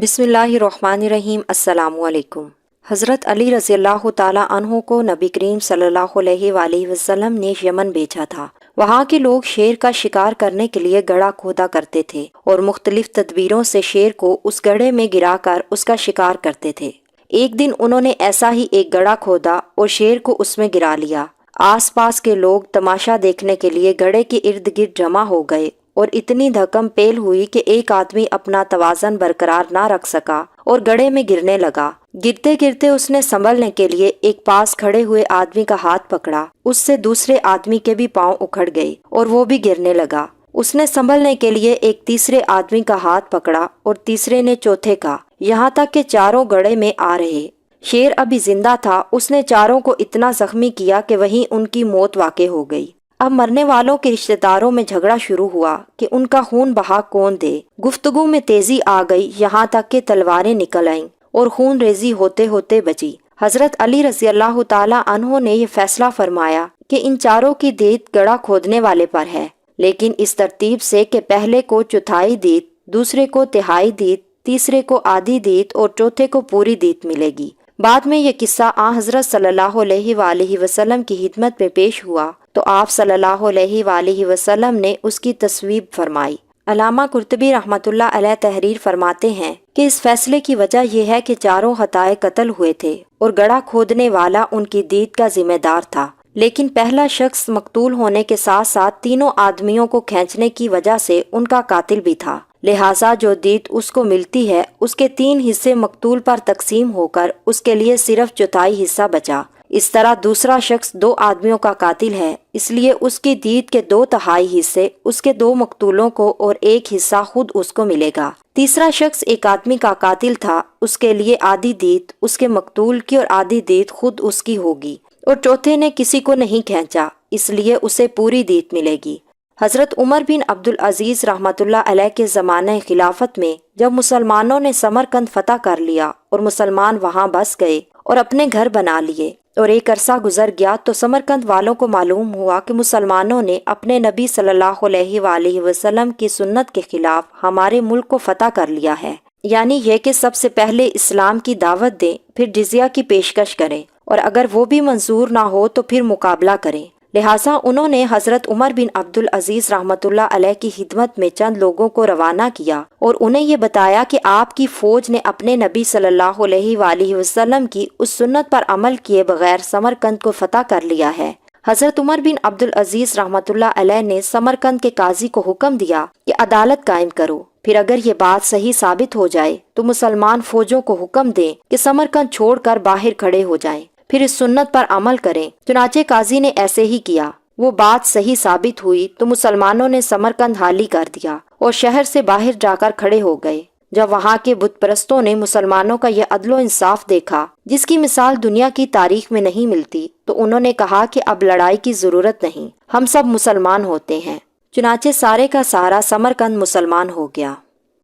بسم اللہ الرحمن الرحیم۔ السلام علیکم۔ حضرت علی رضی اللہ تعالیٰ عنہ کو نبی کریم صلی اللہ علیہ وآلہ وسلم نے یمن بھیجا تھا۔ وہاں کے لوگ شیر کا شکار کرنے کے لیے گڑھا کھودا کرتے تھے اور مختلف تدبیروں سے شیر کو اس گڑھے میں گرا کر اس کا شکار کرتے تھے۔ ایک دن انہوں نے ایسا ہی ایک گڑھا کھودا اور شیر کو اس میں گرا لیا۔ آس پاس کے لوگ تماشا دیکھنے کے لیے گڑھے کے ارد گرد جمع ہو گئے اور اتنی دھکم پیل ہوئی کہ ایک آدمی اپنا توازن برقرار نہ رکھ سکا اور گڑھے میں گرنے لگا۔ گرتے گرتے اس نے سنبھلنے کے لیے ایک پاس کھڑے ہوئے آدمی کا ہاتھ پکڑا۔ اس سے دوسرے آدمی کے بھی پاؤں اکھڑ گئے اور وہ بھی گرنے لگا۔ اس نے سنبھلنے کے لیے ایک تیسرے آدمی کا ہاتھ پکڑا اور تیسرے نے چوتھے کا، یہاں تک کہ چاروں گڑھے میں آ رہے۔ شیر ابھی زندہ تھا، اس نے چاروں کو اتنا زخمی کیا کہ وہیں ان کی موت واقع ہو گئی۔ اب مرنے والوں کے رشتہ داروں میں جھگڑا شروع ہوا کہ ان کا خون بہا کون دے۔ گفتگو میں تیزی آ گئی، یہاں تک کہ تلواریں نکل آئیں اور خون ریزی ہوتے ہوتے بچی۔ حضرت علی رضی اللہ تعالیٰ عنہ نے یہ فیصلہ فرمایا کہ ان چاروں کی دیت گڑھا کھودنے والے پر ہے، لیکن اس ترتیب سے کہ پہلے کو چوتھائی دیت، دوسرے کو تہائی دیت، تیسرے کو آدھی دیت اور چوتھے کو پوری دیت ملے گی۔ بعد میں یہ قصہ حضرت صلی اللہ علیہ وآلہ وسلم کی خدمت میں پیش ہوا تو آپ صلی اللہ علیہ وآلہ وسلم نے اس کی تصویب فرمائی۔ علامہ قرطبی رحمۃ اللہ علیہ تحریر فرماتے ہیں کہ اس فیصلے کی وجہ یہ ہے کہ چاروں خطائے قتل ہوئے تھے اور گڑھا کھودنے والا ان کی دیت کا ذمہ دار تھا، لیکن پہلا شخص مقتول ہونے کے ساتھ ساتھ تینوں آدمیوں کو کھینچنے کی وجہ سے ان کا قاتل بھی تھا، لہٰذا جو دیت اس کو ملتی ہے اس کے 3 حصے مقتول پر تقسیم ہو کر اس کے لیے صرف چوتھائی حصہ بچا۔ اس طرح دوسرا شخص 2 آدمیوں کا قاتل ہے، اس لیے اس کی دیت کے 2 تہائی حصے اس کے 2 مقتولوں کو اور 1 حصہ خود اس کو ملے گا۔ تیسرا شخص ایک آدمی کا قاتل تھا، اس کے لیے آدھی دیت اس کے مقتول کی اور آدھی دیت خود اس کی ہوگی، اور چوتھے نے کسی کو نہیں کھینچا، اس لیے اسے پوری دیت ملے گی۔ حضرت عمر بن عبدالعزیز رحمۃ اللہ علیہ کے زمانہ خلافت میں جب مسلمانوں نے سمرقند فتح کر لیا اور مسلمان وہاں بس گئے اور اپنے گھر بنا لیے اور ایک عرصہ گزر گیا تو سمرقند والوں کو معلوم ہوا کہ مسلمانوں نے اپنے نبی صلی اللہ علیہ وآلہ وسلم کی سنت کے خلاف ہمارے ملک کو فتح کر لیا ہے، یعنی یہ کہ سب سے پہلے اسلام کی دعوت دیں، پھر جزیہ کی پیشکش کریں، اور اگر وہ بھی منظور نہ ہو تو پھر مقابلہ کریں۔ لہٰذا انہوں نے حضرت عمر بن عبدالعزیز رحمۃ اللہ علیہ کی خدمت میں چند لوگوں کو روانہ کیا اور انہیں یہ بتایا کہ آپ کی فوج نے اپنے نبی صلی اللہ علیہ وآلہ وسلم کی اس سنت پر عمل کیے بغیر سمرقند کو فتح کر لیا ہے۔ حضرت عمر بن عبدالعزیز رحمۃ اللہ علیہ نے سمرقند کے قاضی کو حکم دیا کہ عدالت قائم کرو، پھر اگر یہ بات صحیح ثابت ہو جائے تو مسلمان فوجوں کو حکم دیں کہ سمرقند چھوڑ کر باہر کھڑے ہو جائیں، پھر اس سنت پر عمل کریں۔ چنانچہ قاضی نے ایسے ہی کیا۔ وہ بات صحیح ثابت ہوئی تو مسلمانوں نے سمرقند خالی کر دیا اور شہر سے باہر جا کر کھڑے ہو گئے۔ جب وہاں کے بت پرستوں نے مسلمانوں کا یہ عدل و انصاف دیکھا جس کی مثال دنیا کی تاریخ میں نہیں ملتی، تو انہوں نے کہا کہ اب لڑائی کی ضرورت نہیں، ہم سب مسلمان ہوتے ہیں۔ چنانچہ سارے کا سارا سمرقند مسلمان ہو گیا۔